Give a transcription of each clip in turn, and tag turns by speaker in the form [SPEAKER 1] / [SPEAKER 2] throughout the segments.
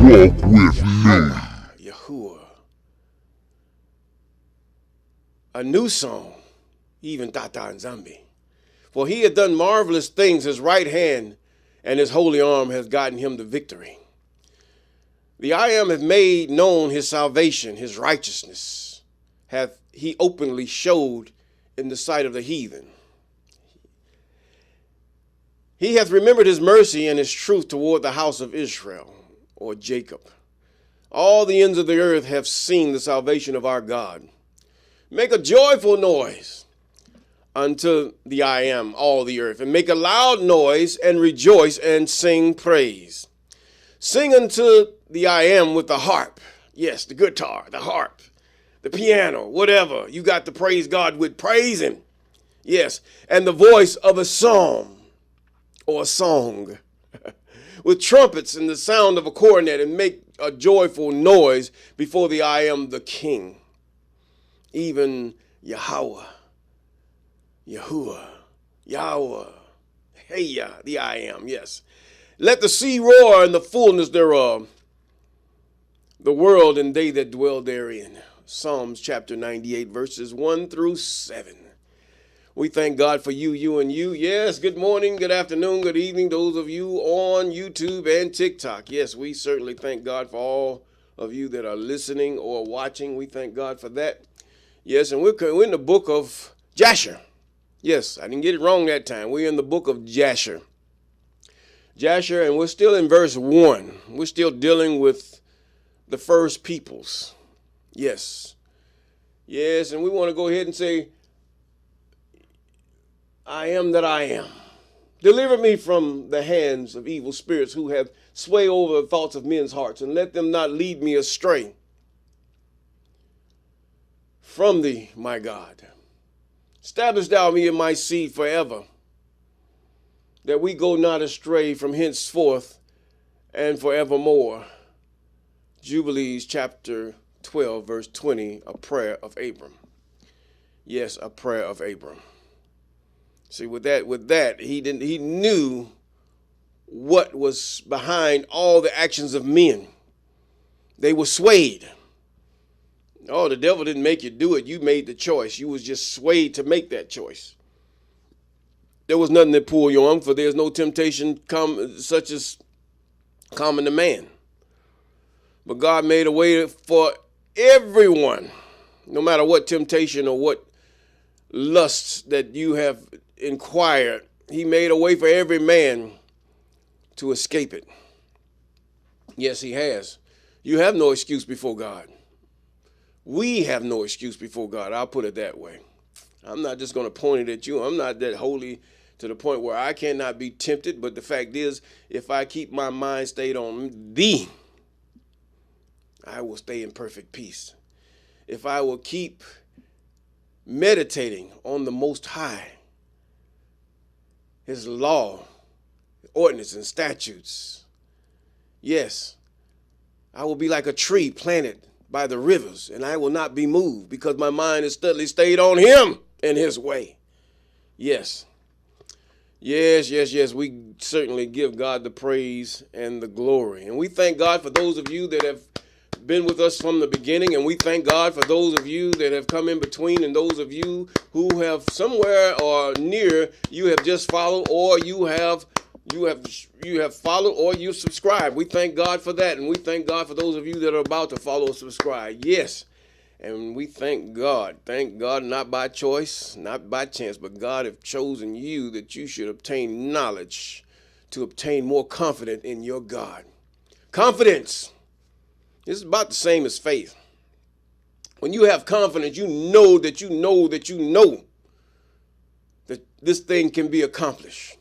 [SPEAKER 1] Walk with me.
[SPEAKER 2] Yahuwah. A new song, even Tata and Zambi. For he hath done marvelous things. His right hand and his holy arm has gotten him the victory. The I am hath made known his salvation, his righteousness hath he openly showed in the sight of the heathen. He hath remembered his mercy and his truth toward the house of Israel, or Jacob. All the ends of the earth have seen the salvation of our God. Make a joyful noise unto the I am, all the earth, and make a loud noise and rejoice and sing praise. Sing unto the I am with the harp. Yes, the guitar, the harp, the piano, whatever. You got to praise God with, praise him. Yes, and the voice of a psalm or a song with trumpets and the sound of a cornet, and make a joyful noise before the I am the King, even Yahweh, Yahuwah, Yahweh, Heya, the I am, yes. Let the sea roar and the fullness thereof, the world and they that dwell therein. Psalms chapter 98, verses 1 through 7. We thank God for you and you. Yes, good morning, good afternoon, good evening, those of you on YouTube and TikTok. Yes, we certainly thank God for all of you that are listening or watching. We thank God for that. Yes, and we're in the book of Jasher. Yes, I didn't get it wrong that time. We're in the book of Jasher. Jasher, and we're still in verse 1. We're still dealing with the first peoples. Yes. Yes, and we want to go ahead and say, I am that I am. Deliver me from the hands of evil spirits who have sway over the thoughts of men's hearts, and let them not lead me astray from thee, my God. Establish thou me in my seed forever, that we go not astray from henceforth and forevermore. Jubilees chapter 12, verse 20, a prayer of Abram. Yes, a prayer of Abram. See, with that, he knew what was behind all the actions of men. They were swayed. Oh, the devil didn't make you do it. You made the choice. You was just swayed to make that choice. There was nothing that pulled you on, for there's no temptation such as common to man. But God made a way for everyone, no matter what temptation or what lusts that you have inquired. He made a way for every man to escape it. Yes, he has. You have no excuse before God. We have no excuse before God. I'll put it that way. I'm not just going to point it at you. I'm not that holy to the point where I cannot be tempted. But the fact is, if I keep my mind stayed on thee, I will stay in perfect peace. If I will keep meditating on the Most High, his law, ordinance, and statutes, yes, I will be like a tree planted by the rivers, and I will not be moved, because my mind is steadily stayed on him and his way. Yes. Yes. We certainly give God the praise and the glory. And we thank God for those of you that have been with us from the beginning, and we thank God for those of you that have come in between, and those of you who have somewhere or near, you have just followed, or you have followed, or you subscribed. We thank God for that, and we thank God for those of you that are about to follow or subscribe. Yes, and we thank God, not by choice, not by chance, but God have chosen you that you should obtain knowledge to obtain more confidence in your God. Confidence. This is about the same as faith. When you have confidence, you know that this thing can be accomplished.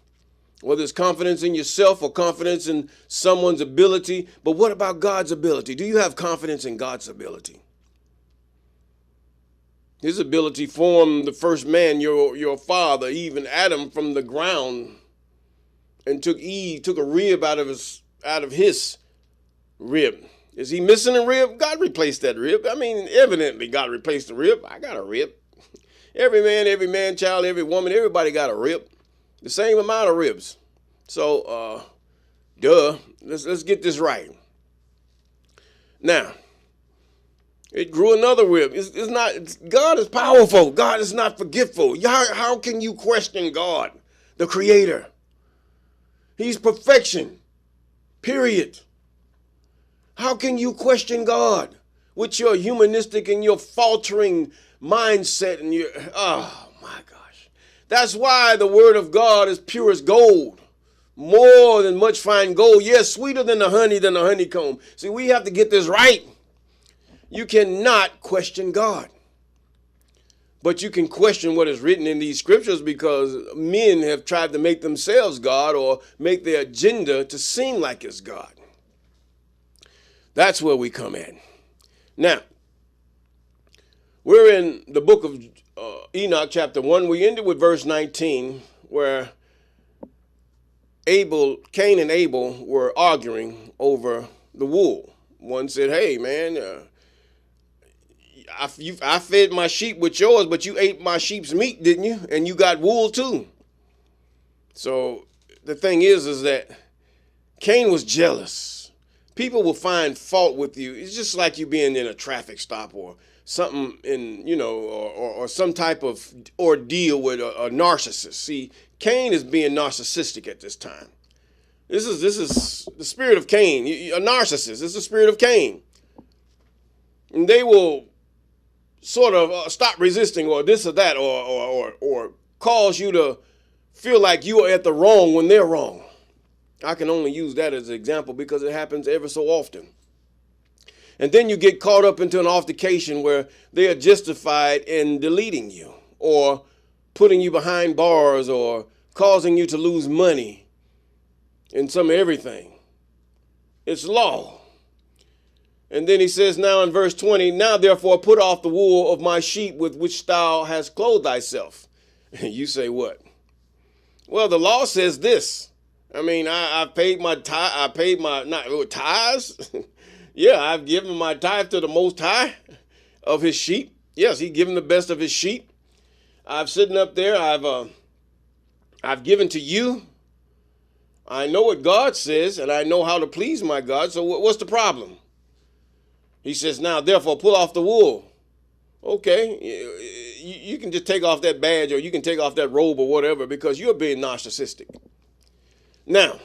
[SPEAKER 2] Whether it's confidence in yourself or confidence in someone's ability. But what about God's ability? Do you have confidence in God's ability? His ability formed the first man, your father, even Adam, from the ground, and took a rib out of his rib. Is he missing a rib? God replaced that rib. I mean, evidently God replaced the rib. I got a rib. Every man, child, every woman, everybody got a rib. The same amount of ribs. So, let's get this right. Now, it grew another rib. God is powerful. God is not forgetful. How can you question God, the Creator? He's perfection, period. How can you question God with your humanistic and your faltering mindset and your, oh my gosh. That's why the word of God is pure as gold. More than much fine gold. Yes, sweeter than the honeycomb. See, we have to get this right. You cannot question God. But you can question what is written in these scriptures because men have tried to make themselves God or make their agenda to seem like it's God. That's where we come in. Now, we're in the book of Enoch chapter 1. We ended with verse 19 where Cain and Abel were arguing over the wool. One said, hey, man, I fed my sheep with yours, but you ate my sheep's meat, didn't you? And you got wool too. So the thing is that Cain was jealous. People will find fault with you. It's just like you being in a traffic stop or something or some type of ordeal with a narcissist. See, Cain is being narcissistic at this time. This is the spirit of Cain. A narcissist. This is the spirit of Cain. And they will sort of stop resisting or this or that or cause you to feel like you are at the wrong when they're wrong. I can only use that as an example because it happens ever so often. And then you get caught up into an altercation where they are justified in deleting you or putting you behind bars or causing you to lose money in some everything. It's law. And then he says now in verse 20, now therefore put off the wool of my sheep with which thou hast clothed thyself. And you say what? Well, the law says this. I mean, I paid my tithe. I paid my tithes. Yeah, I've given my tithe to the Most High of his sheep. Yes, he given the best of his sheep. I've sitting up there. I've given to you. I know what God says, and I know how to please my God. So what's the problem? He says, now, therefore, pull off the wool. Okay, you can just take off that badge or you can take off that robe or whatever because you're being narcissistic. Now,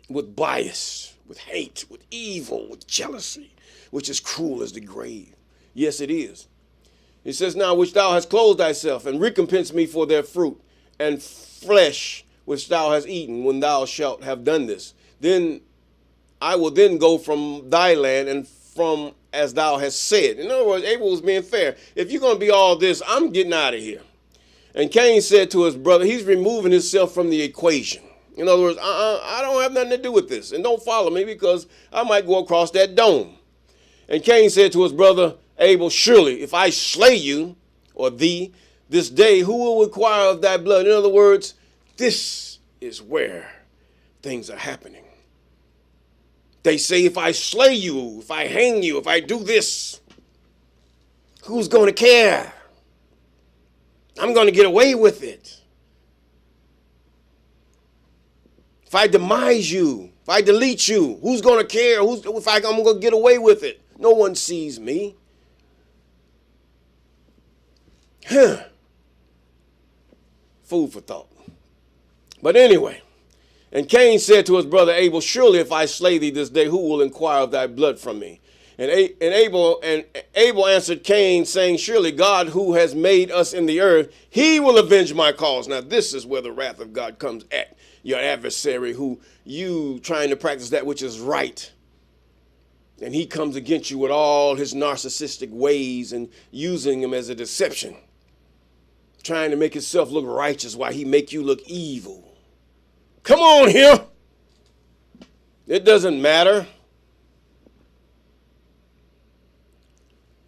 [SPEAKER 2] with bias, with hate, with evil, with jealousy, which is cruel as the grave. Yes, it is. It says, now which thou hast clothed thyself, and recompense me for their fruit, and flesh which thou hast eaten, when thou shalt have done this. Then I will then go from thy land, and from as thou hast said. In other words, Abel was being fair. If you're going to be all this, I'm getting out of here. And Cain said to his brother, he's removing himself from the equation. In other words, I don't have nothing to do with this. And don't follow me because I might go across that dome. And Cain said to his brother Abel, surely if I slay you or thee this day, who will require of thy blood? In other words, this is where things are happening. They say if I slay you, if I hang you, if I do this, who's going to care? I'm going to get away with it. If I demise you, if I delete you, who's going to care? I'm going to get away with it? No one sees me. Food for thought. But anyway, and Cain said to his brother Abel, surely if I slay thee this day, who will inquire of thy blood from me? And Abel answered Cain, saying, surely God who has made us in the earth, he will avenge my cause. Now this is where the wrath of God comes at your adversary, who you trying to practice that which is right. And he comes against you with all his narcissistic ways and using him as a deception, trying to make himself look righteous while he make you look evil. Come on here. It doesn't matter.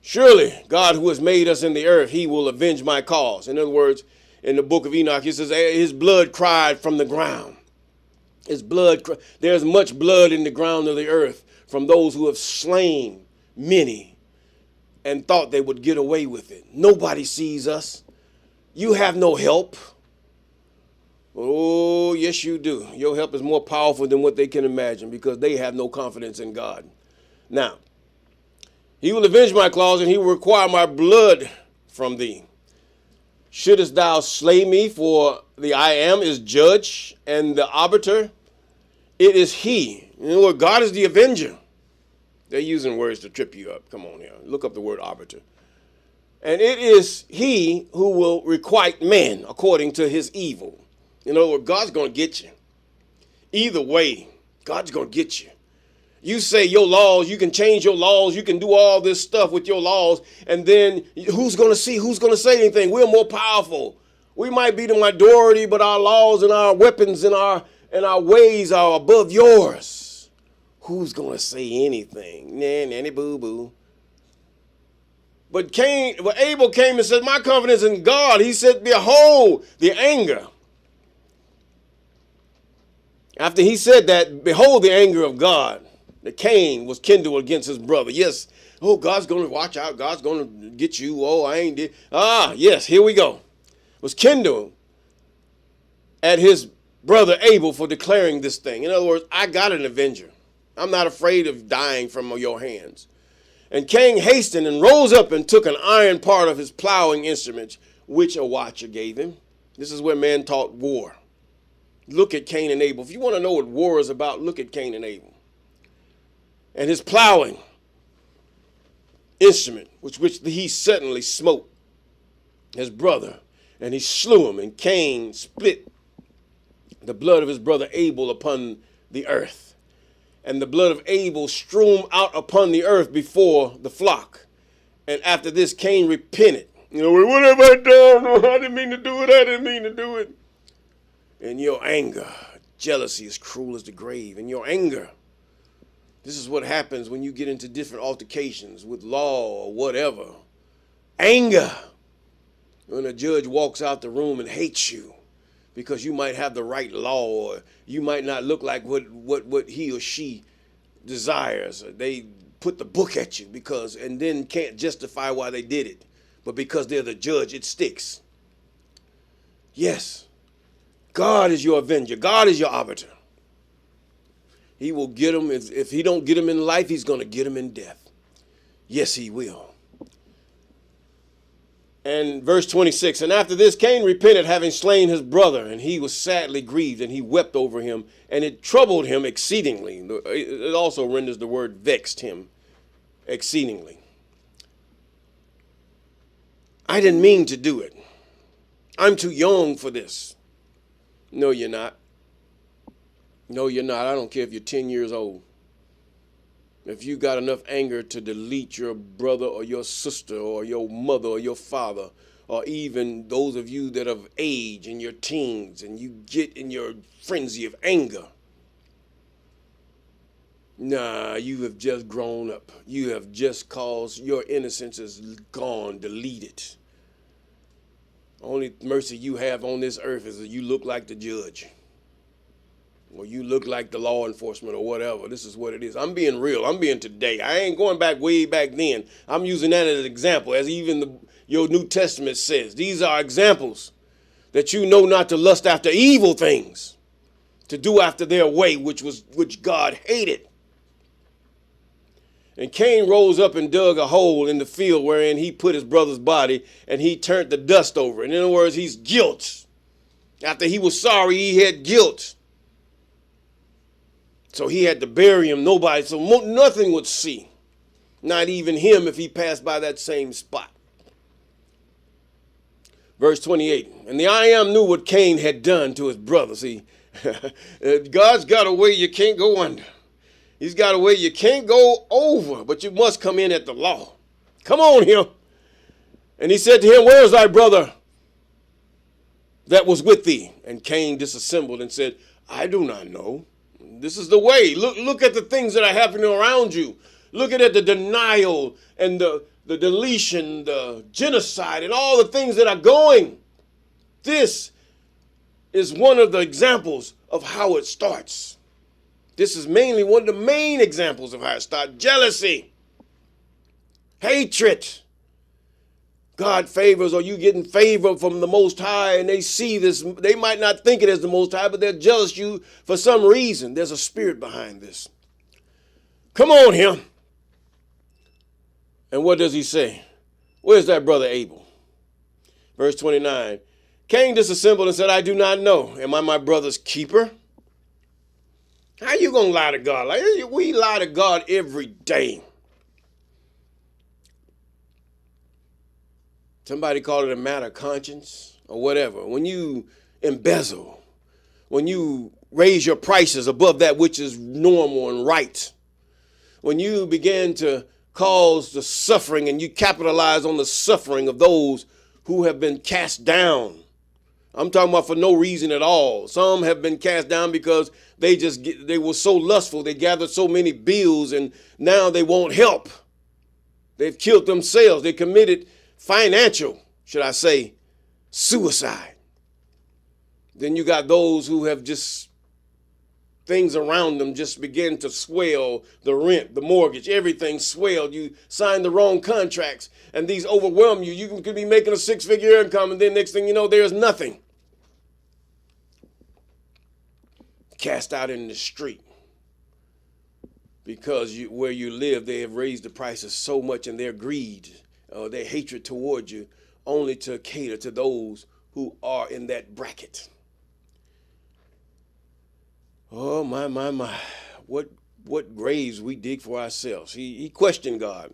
[SPEAKER 2] Surely God who has made us in the earth, he will avenge my cause. In other words, in the book of Enoch, he says, his blood cried from the ground. His blood, there's much blood in the ground of the earth from those who have slain many and thought they would get away with it. Nobody sees us. You have no help. Oh, yes, you do. Your help is more powerful than what they can imagine because they have no confidence in God. Now, he will avenge my cause, and he will require my blood from thee. Shouldest thou slay me, for the I am is judge and the arbiter? It is he. In other words, God is the avenger. They're using words to trip you up. Come on here. Look up the word arbiter. And it is he who will requite man according to his evil. In other words, God's going to get you. Either way, God's going to get you. You say your laws, you can change your laws, you can do all this stuff with your laws, and then who's going to see, who's going to say anything? We're more powerful. We might be the majority, but our laws and our weapons and our ways are above yours. Who's going to say anything? Nanny boo-boo. But Abel came and said, my confidence in God. He said, behold, the anger. After he said that, behold, the anger of God. That Cain was kindled against his brother. Yes. Oh, God's going to watch out. God's going to get you. Oh, I ain't did. Yes, here we go. Was kindled at his brother Abel for declaring this thing. In other words, I got an avenger. I'm not afraid of dying from your hands. And Cain hastened and rose up and took an iron part of his plowing instruments, which a watcher gave him. This is where man taught war. Look at Cain and Abel. If you want to know what war is about, look at Cain and Abel. And his plowing instrument, which he suddenly smote his brother, and he slew him, and Cain split the blood of his brother Abel upon the earth, and the blood of Abel strewed out upon the earth before the flock. And after this, Cain repented. What have I done? I didn't mean to do it. I didn't mean to do it. In your anger, jealousy is cruel as the grave. In your anger, this is what happens when you get into different altercations with law or whatever. Anger. When a judge walks out the room and hates you because you might have the right law, or you might not look like what he or she desires. They put the book at you and then can't justify why they did it. But because they're the judge, it sticks. Yes. God is your avenger. God is your arbiter. He will get him. If he don't get him in life, he's going to get him in death. Yes, he will. And verse 26, and after this, Cain repented, having slain his brother, and he was sadly grieved, and he wept over him, and it troubled him exceedingly. It also renders the word vexed him exceedingly. I didn't mean to do it. I'm too young for this. No, you're not. No, you're not. I don't care if you're 10 years old. If you got enough anger to delete your brother or your sister or your mother or your father, or even those of you that are of age in your teens and you get in your frenzy of anger, nah, you have just grown up. You have just caused your innocence is gone, deleted. Only mercy you have on this earth is that you look like the judge. Or you look like the law enforcement or whatever. This is what it is. I'm being real. I'm being today. I ain't going back way back then. I'm using that as an example, as even your New Testament says. These are examples that you know not to lust after evil things, to do after their way, which God hated. And Cain rose up and dug a hole in the field wherein he put his brother's body, and he turned the dust over. In other words, he's guilt. After he was sorry, he had guilt. So he had to bury him. Nobody, so nothing would see. Not even him if he passed by that same spot. Verse 28. And the I am knew what Cain had done to his brother. See, God's got a way you can't go under. He's got a way you can't go over, but you must come in at the law. Come on here. And he said to him, where is thy brother that was with thee? And Cain disassembled and said, I do not know. This is the way. Look at the things that are happening around you. Look at the denial and the deletion, the genocide, and all the things that are going. This is one of the examples of how it starts. This is mainly one of the main examples of how it starts. Jealousy, hatred. God favors, or you getting favor from the Most High, and they see this. They might not think it as the Most High, but they're jealous you for some reason. There's a spirit behind this. Come on here. And what does he say? Where's that brother Abel? Verse 29. Cain disassembled and said, I do not know. Am I my brother's keeper? How you going to lie to God? Like, we lie to God every day. Somebody call it a matter of conscience or whatever. When you embezzle, when you raise your prices above that which is normal and right, when you begin to cause the suffering and you capitalize on the suffering of those who have been cast down. I'm talking about for no reason at all. Some have been cast down because they were so lustful. They gathered so many bills and now they won't help. They've killed themselves. They committed financial, should I say, suicide. Then you got those who have just things around them just begin to swell, the rent, the mortgage, everything swelled. You signed the wrong contracts and these overwhelm you. You could be making a 6-figure income and then next thing you know, there's nothing. Cast out in the street because where you live, they have raised the prices so much in their greed, their hatred toward you, only to cater to those who are in that bracket. Oh, my. What graves we dig for ourselves. He questioned God.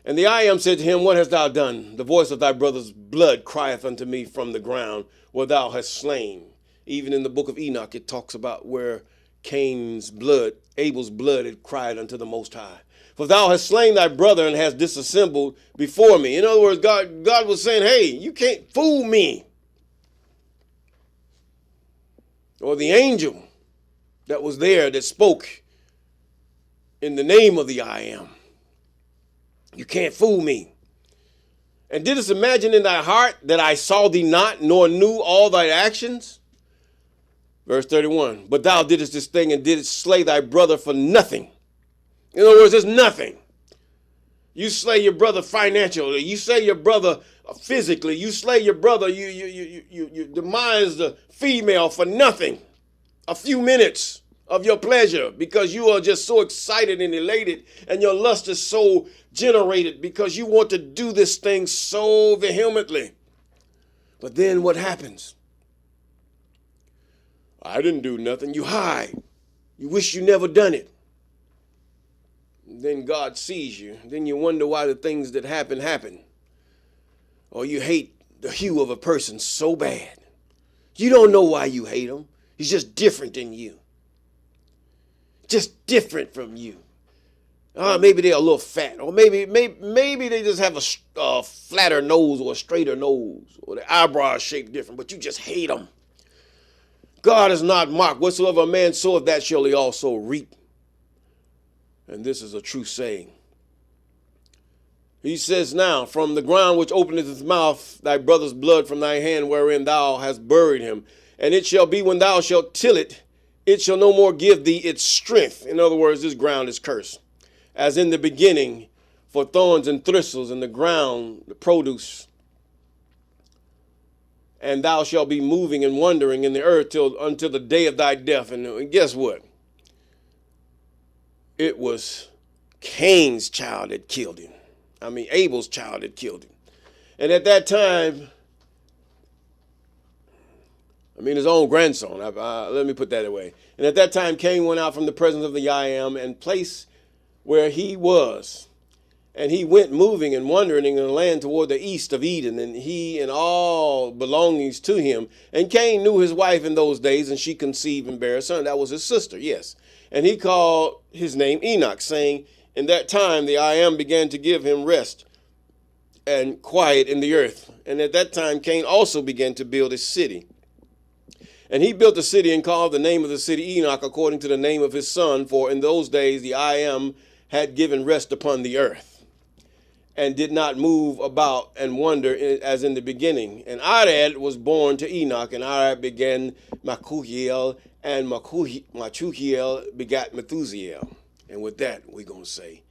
[SPEAKER 2] And the I am said to him, what hast thou done? The voice of thy brother's blood crieth unto me from the ground, where thou hast slain. Even in the book of Enoch, it talks about where Abel's blood had cried unto the Most High. For thou hast slain thy brother and hast disassembled before me. In other words, God was saying, hey, you can't fool me. Or the angel that was there that spoke in the name of the I am. You can't fool me. And didst imagine in thy heart that I saw thee not, nor knew all thy actions? Verse 31, but thou didst this thing and didst slay thy brother for nothing. In other words, it's nothing. You slay your brother financially. You slay your brother physically. You slay your brother. You demise the female for nothing. A few minutes of your pleasure because you are just so excited and elated and your lust is so generated because you want to do this thing so vehemently. But then what happens? I didn't do nothing. You hide. You wish you never done it. Then God sees you. Then you wonder why the things that happen. Or you hate the hue of a person so bad. You don't know why you hate him. He's just different than you. Just different from you. Maybe they're a little fat. Or maybe they just have a flatter nose or a straighter nose. Or their eyebrows shaped different. But you just hate them. God is not mocked. Whatsoever a man soweth, that shall he also reap. And this is a true saying. He says now, from the ground which openeth his mouth, thy brother's blood from thy hand wherein thou hast buried him. And it shall be when thou shalt till it, it shall no more give thee its strength. In other words, this ground is cursed. As in the beginning, for thorns and thistles in the ground, the produce. And thou shalt be moving and wandering in the earth until the day of thy death. And guess what? It was Cain's child that killed him. Abel's child that killed him. And at that time, his own grandson. Let me put that away. And at that time, Cain went out from the presence of the I am and place where he was. And he went moving and wandering in the land toward the east of Eden, and he and all belongings to him. And Cain knew his wife in those days, and she conceived and bare a son. That was his sister, yes. And he called his name Enoch, saying, in that time the I am began to give him rest and quiet in the earth. And at that time Cain also began to build a city. And he built a city and called the name of the city Enoch, according to the name of his son. For in those days the I am had given rest upon the earth, and did not move about and wander as in the beginning. And Arad was born to Enoch, and Arad began Machuhiel, and Machuhiel begat Methusiel. And with that, we're going to say